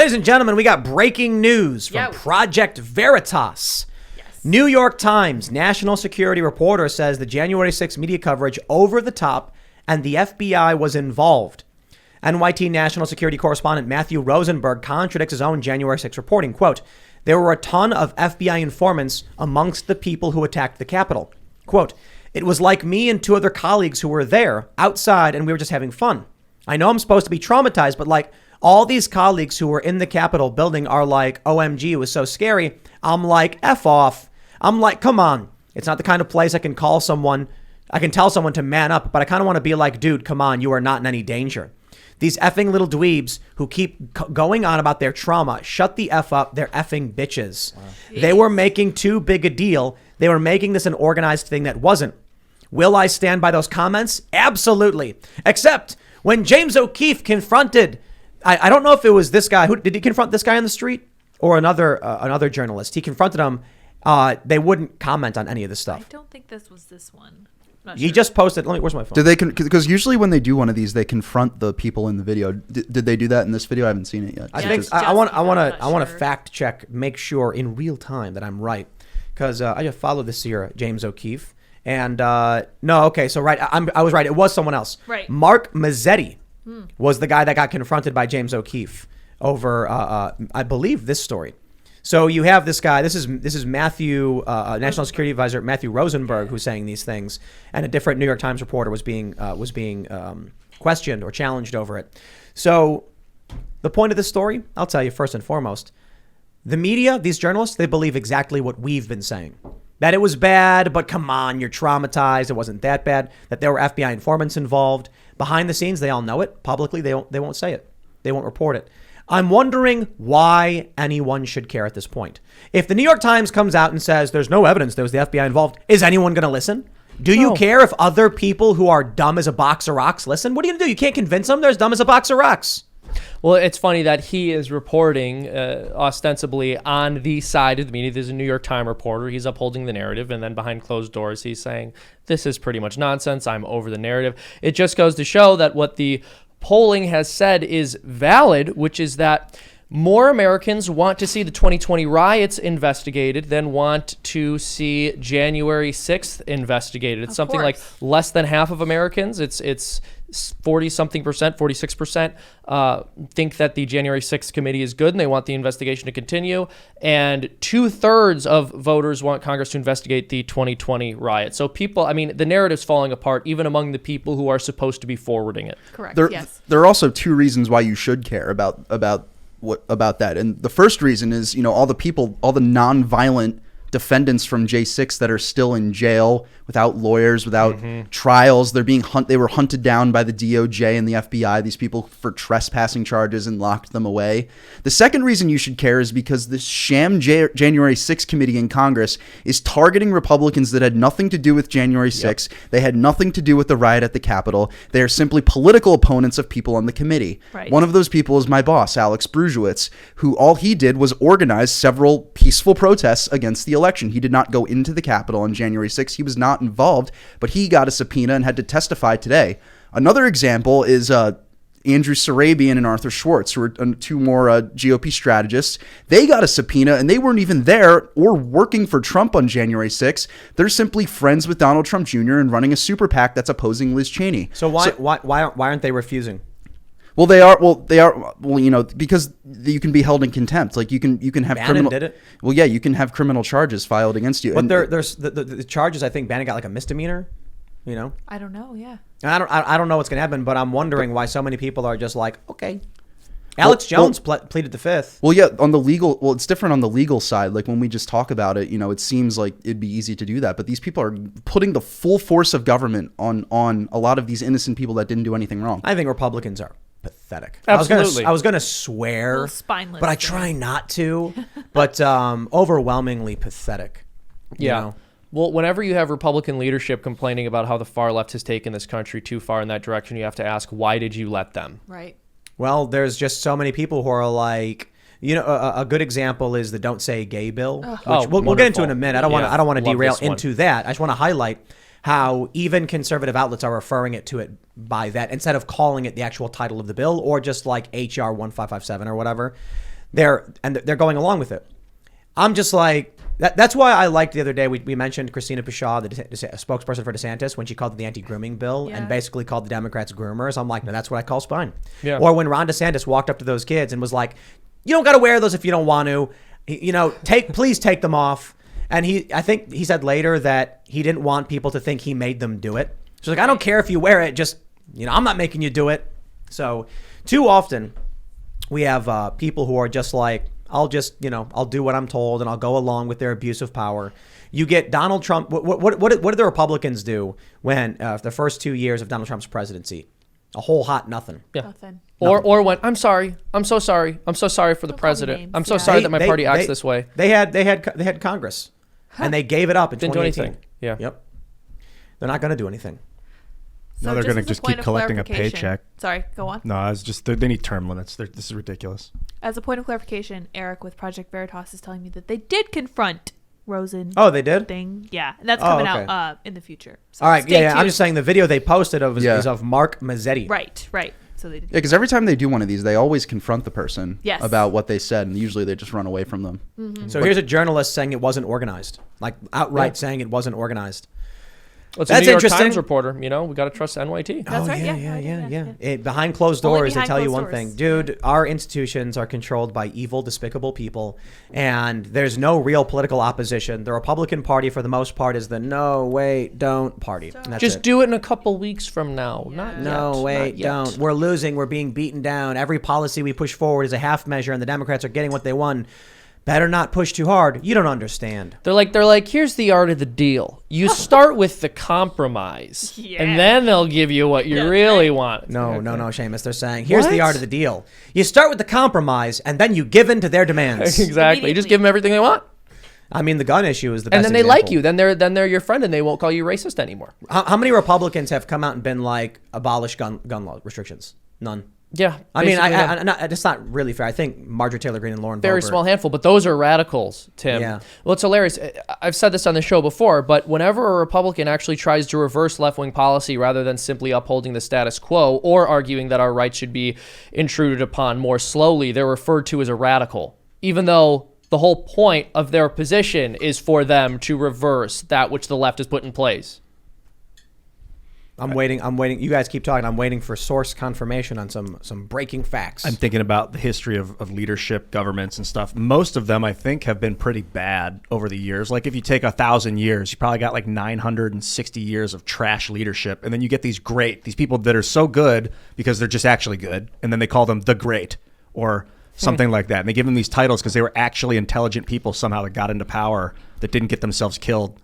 Ladies and gentlemen, we got breaking news from Project Veritas. New York Times national security reporter says the January 6th media coverage over the top and the FBI was involved. NYT national security correspondent Matthew Rosenberg contradicts his own January 6th reporting. Quote, there were a ton of FBI informants amongst the people who attacked the Capitol. Quote, it was like me and two other colleagues who were there outside and we were just having fun. I know I'm supposed to be traumatized, but like all these colleagues who were in the Capitol building are like, OMG, it was so scary. I'm like, F off. I'm like, come on. It's not the kind of place I can tell someone to man up, but I kind of want to be like, dude, come on, you are not in any danger. These effing little dweebs who keep going on about their trauma, shut the F up, they're effing bitches. Wow. They were making too big a deal. They were making this an organized thing that wasn't. Will I stand by those comments? Absolutely. Except when James O'Keefe confronted, I don't know if it was this guy. Did he confront this guy on the street or another journalist? He confronted him. They wouldn't comment on any of this stuff. I don't think this was this one. He just posted. Where's my phone? Do they? Because usually when they do one of these, they confront the people in the video. Did they do that in this video? I haven't seen it yet. I think I want to fact check, make sure in real time that I'm right, because I just followed this here, James O'Keefe, and no, okay, so right, I was right. It was someone else. Right. Mark Mazzetti was the guy that got confronted by James O'Keefe over, I believe, this story. So you have this guy. This is Matthew, National Security Advisor Matthew Rosenberg, who's saying these things, and a different New York Times reporter was being questioned or challenged over it. So the point of this story, I'll tell you first and foremost, the media, these journalists, they believe exactly what we've been saying. That it was bad, but come on, you're traumatized. It wasn't that bad. That there were FBI informants involved. Behind the scenes, they all know it. Publicly, they won't say it. They won't report it. I'm wondering why anyone should care at this point. If the New York Times comes out and says there's no evidence there was the FBI involved, is anyone going to listen? Do you care if other people who are dumb as a box of rocks listen? What are you going to do? You can't convince them they're as dumb as a box of rocks. Well, it's funny that he is reporting ostensibly on the side of the media. There's a New York Times reporter. He's upholding the narrative. And then behind closed doors, he's saying, this is pretty much nonsense. I'm over the narrative. It just goes to show that what the polling has said is valid, which is that more Americans want to see the 2020 riots investigated than want to see January 6th investigated. It's something like less than half of Americans. It's 40-something percent, 46% think that the January 6th committee is good and they want the investigation to continue. And 2/3 of voters want Congress to investigate the 2020 riot. So people, I mean, the narrative's falling apart even among the people who are supposed to be forwarding it. Correct. Yes. There are also two reasons why you should care about that. And the first reason is, all the non-violent defendants from J6 that are still in jail without lawyers, without trials. They were hunted down by the DOJ and the FBI, these people, for trespassing charges, and locked them away. The second reason you should care is because this sham January 6th committee in Congress is targeting Republicans that had nothing to do with January 6th. Yep. They had nothing to do with the riot at the Capitol. They are simply political opponents of people on the committee. Right. One of those people is my boss, Alex Brusiewicz, who all he did was organize several peaceful protests against the election. He did not go into the Capitol on January 6th. He was not involved, but he got a subpoena and had to testify today. Another example is Andrew Sarabian and Arthur Schwartz, who are two more GOP strategists. They got a subpoena, and they weren't even there or working for Trump on January 6th. They're simply friends with Donald Trump Jr. and running a super PAC that's opposing Liz Cheney. So why aren't they refusing? Well, they are. Because you can be held in contempt. Like you can have Bannon criminal. did it. Well, yeah, you can have criminal charges filed against you. But there's the charges. I think Bannon got like a misdemeanor. I don't know. Yeah. I don't know what's gonna happen, but I'm wondering why so many people are just like, okay. Alex Jones pleaded the fifth. Well, yeah, on the legal. Well, it's different on the legal side. Like when we just talk about it, it seems like it'd be easy to do that. But these people are putting the full force of government on a lot of these innocent people that didn't do anything wrong. I think Republicans are pathetic. Absolutely. I was gonna swear, spineless, but I try not to. But overwhelmingly pathetic. Yeah. Well, whenever you have Republican leadership complaining about how the far left has taken this country too far in that direction, you have to ask, why did you let them? Right. Well, there's just so many people who are like, a good example is the "Don't Say Gay" bill, which we'll get into in a minute. I don't want to derail into that. I just want to highlight how even conservative outlets are referring to it by that instead of calling it the actual title of the bill or just like HR 1557 or whatever. they're going along with it. I'm just like, that's why I liked the other day, we mentioned Christina Pushaw, the spokesperson for DeSantis, when she called it the anti-grooming bill and basically called the Democrats groomers. I'm like, no, that's what I call spine. Yeah. Or when Ron DeSantis walked up to those kids and was like, you don't got to wear those if you don't want to. Please take them off. And I think he said later that he didn't want people to think he made them do it. So like, I don't care if you wear it, just, I'm not making you do it. So too often we have people who are just like, I'll do what I'm told and I'll go along with their abuse of power. You get Donald Trump. What did the Republicans do when the first 2 years of Donald Trump's presidency? A whole hot nothing. Yeah. Nothing. Or when I'm sorry. I'm so sorry. I'm so sorry for the president. I'm so sorry that my party acts this way. They had Congress, and they gave it up in 2018. Didn't do anything. Yeah. Yep. They're not going to do anything. So no, they're going to just keep collecting a paycheck. Sorry, go on. No, it's just they need term limits. This is ridiculous. As a point of clarification, Eric with Project Veritas is telling me that they did confront Rosen. Oh, they did? Thing. Yeah, and that's coming out in the future. So all right, yeah. I'm just saying the video they posted is of Mark Mazzetti. Right. So they did. Yeah, because every time they do one of these, they always confront the person about what they said, and usually they just run away from them. Mm-hmm. So here's a journalist saying it wasn't organized, like outright saying it wasn't organized. Well, it's a New York Times reporter. We got to trust NYT. That's right. Yeah. Behind closed doors, they tell you one thing. Dude, our institutions are controlled by evil, despicable people, and there's no real political opposition. The Republican Party, for the most part, is the no, wait, don't party. Just do it in a couple weeks from now. Not no, yet. wait, don't. We're losing. We're being beaten down. Every policy we push forward is a half measure, and the Democrats are getting what they won. Better not push too hard. You don't understand. They're like, here's the art of the deal. You start with the compromise, and then they'll give you what you really want. No, Seamus. They're saying, here's the art of the deal. You start with the compromise, and then you give in to their demands. Exactly. You just give them everything they want. I mean, the gun issue is the best example. And then they like you. Then they're your friend, and they won't call you racist anymore. How many Republicans have come out and been like, abolish gun law restrictions? None. Yeah, I mean, it's not really fair. I think Marjorie Taylor Greene and Lauren very Boebert. Small handful, but those are radicals, Tim. Yeah. Well, it's hilarious. I've said this on the show before, but whenever a Republican actually tries to reverse left-wing policy rather than simply upholding the status quo or arguing that our rights should be intruded upon more slowly, they're referred to as a radical, even though the whole point of their position is for them to reverse that which the left has put in place. I'm waiting. You guys keep talking. I'm waiting for source confirmation on some breaking facts. I'm thinking about the history of leadership, governments, and stuff. Most of them, I think, have been pretty bad over the years. Like if you take 1,000 years, you probably got like 960 years of trash leadership, and then you get these people that are so good because they're just actually good, and then they call them the great or something like that. And they give them these titles because they were actually intelligent people somehow that got into power that didn't get themselves killed.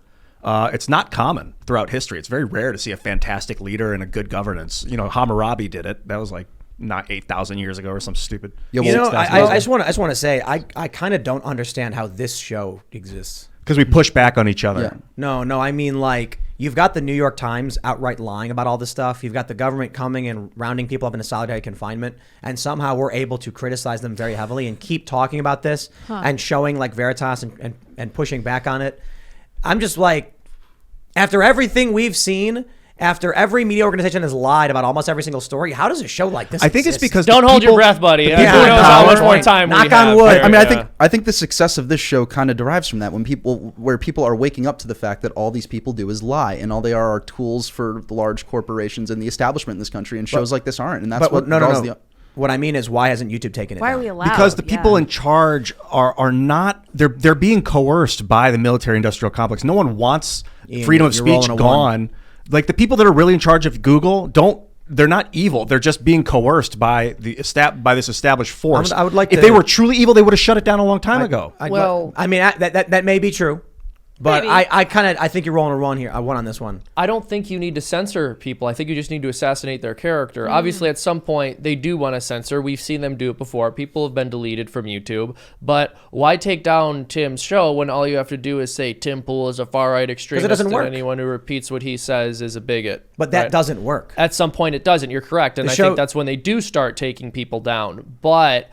It's not common throughout history. It's very rare to see a fantastic leader and a good governance. Hammurabi did it. That was like not 8,000 years ago or some stupid. I just want to say I kind of don't understand how this show exists. Because we push back on each other. Yeah. No. I mean, like, you've got the New York Times outright lying about all this stuff. You've got the government coming and rounding people up into solitary confinement. And somehow we're able to criticize them very heavily and keep talking about this and showing like Veritas and pushing back on it. I'm just like, after everything we've seen, after every media organization has lied about almost every single story, how does a show like this exist? It's because don't hold your breath, buddy. Who knows how much more time we have. Knock on wood. I mean, I think the success of this show kind of derives from that. Where people are waking up to the fact that all these people do is lie, and all they are tools for the large corporations and the establishment in this country. And shows like this aren't. And that's what draws the. What I mean is, why hasn't YouTube taken it down? Why are we allowed? Because the people in charge are not. They're being coerced by the military-industrial complex. No one wants freedom of speech gone. Like the people that are really in charge of Google they're not evil. They're just being coerced by this established force. I would like if they were truly evil, they would have shut it down a long time ago. I mean, that may be true. But I think you're rolling a one here. I won on this one. I don't think you need to censor people. I think you just need to assassinate their character. Obviously, at some point, they do want to censor. We've seen them do it before. People have been deleted from YouTube. But why take down Tim's show when all you have to do is say Tim Pool is a far-right extremist and anyone who repeats what he says is a bigot? But that doesn't work. At some point, it doesn't. You're correct. And I think that's when they do start taking people down. But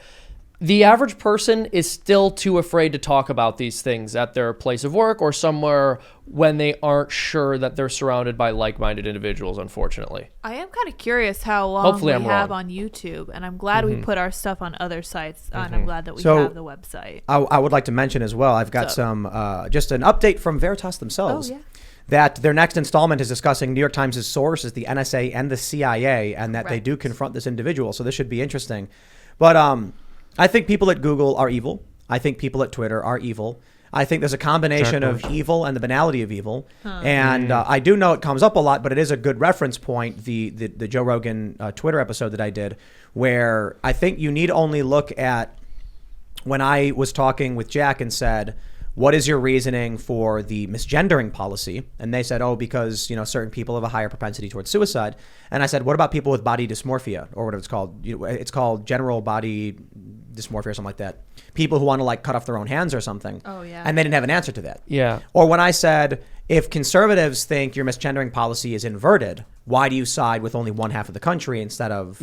The average person is still too afraid to talk about these things at their place of work or somewhere when they aren't sure that they're surrounded by like-minded individuals, unfortunately. I am kind of curious how long Hopefully we I'm have wrong. on YouTube, and I'm glad we put our stuff on other sites, and I'm glad that we So, have the website. I would like to mention as well, I've got some, just an update from Veritas themselves. Oh, yeah. That their next installment is discussing New York Times' source is the NSA and the CIA, and that they Right. do confront this individual. So this should be interesting. But I think people at Google are evil. I think people at Twitter are evil. I think there's a combination of evil and the banality of evil. And I do know it comes up a lot, but it is a good reference point, the Joe Rogan Twitter episode that I did, where I think you need only look at when I was talking with Jack and said, what is your reasoning for the misgendering policy? And they said, oh, because, certain people have a higher propensity towards suicide. And I said, what about people with body dysmorphia, or whatever it's called? It's called general body dysmorphia or something like that. People who want to cut off their own hands or something. Oh, yeah. And they didn't have an answer to that. Yeah. Or when I said, if conservatives think your misgendering policy is inverted, why do you side with only one half of the country instead of,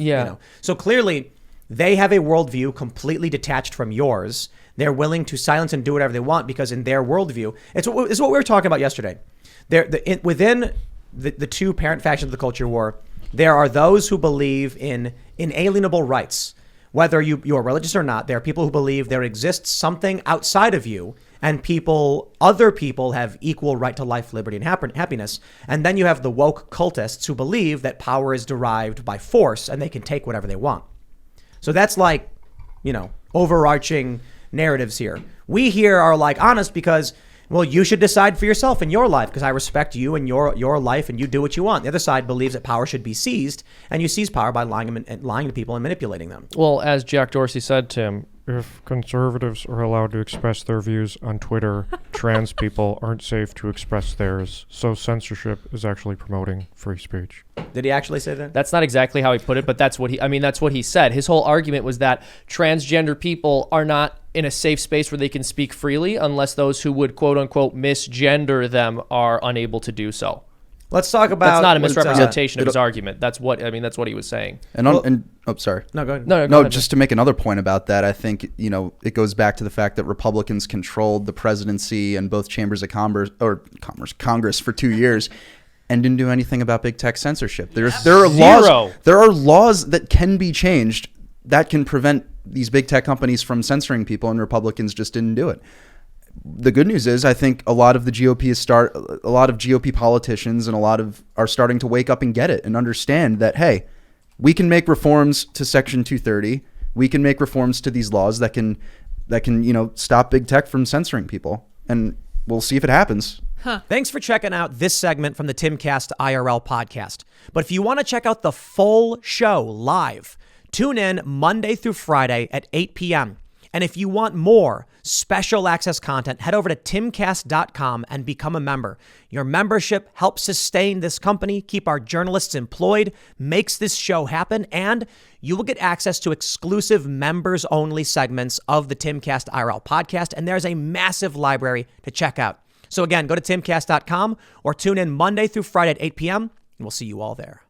So clearly they have a worldview completely detached from yours. They're willing to silence and do whatever they want because in their worldview, it's what we were talking about yesterday. Within the two parent factions of the culture war, there are those who believe in inalienable rights. Whether you're religious or not, there are people who believe there exists something outside of you, and other people have equal right to life, liberty, and happiness. And then you have the woke cultists who believe that power is derived by force and they can take whatever they want. So that's overarching narratives here. We here are honest because, well, you should decide for yourself in your life because I respect you and your life and you do what you want. The other side believes that power should be seized, and you seize power by lying to people and manipulating them. Well, as Jack Dorsey said, Tim, if conservatives are allowed to express their views on Twitter, trans people aren't safe to express theirs. So censorship is actually promoting free speech. Did he actually say that? That's not exactly how he put it, but that's what he said. His whole argument was that transgender people are not in a safe space where they can speak freely unless those who would quote unquote misgender them are unable to do so. Let's talk about. That's not a misrepresentation of his argument. That's what he was saying. Sorry. No, go ahead. No, go ahead. Just to make another point about that, I think, it goes back to the fact that Republicans controlled the presidency and both chambers of Congress for 2 years and didn't do anything about big tech censorship. There are laws that can be changed that can prevent these big tech companies from censoring people, and Republicans just didn't do it. The good news is I think a lot of GOP politicians and are starting to wake up and get it and understand that, hey, we can make reforms to Section 230. We can make reforms to these laws that can stop big tech from censoring people, and we'll see if it happens. Thanks for checking out this segment from the Timcast IRL podcast. But if you want to check out the full show live, tune in Monday through Friday at 8 p.m. And if you want more special access content, head over to timcast.com and become a member. Your membership helps sustain this company, keep our journalists employed, makes this show happen, and you will get access to exclusive members-only segments of the Timcast IRL podcast, and there's a massive library to check out. So again, go to timcast.com or tune in Monday through Friday at 8 p.m., and we'll see you all there.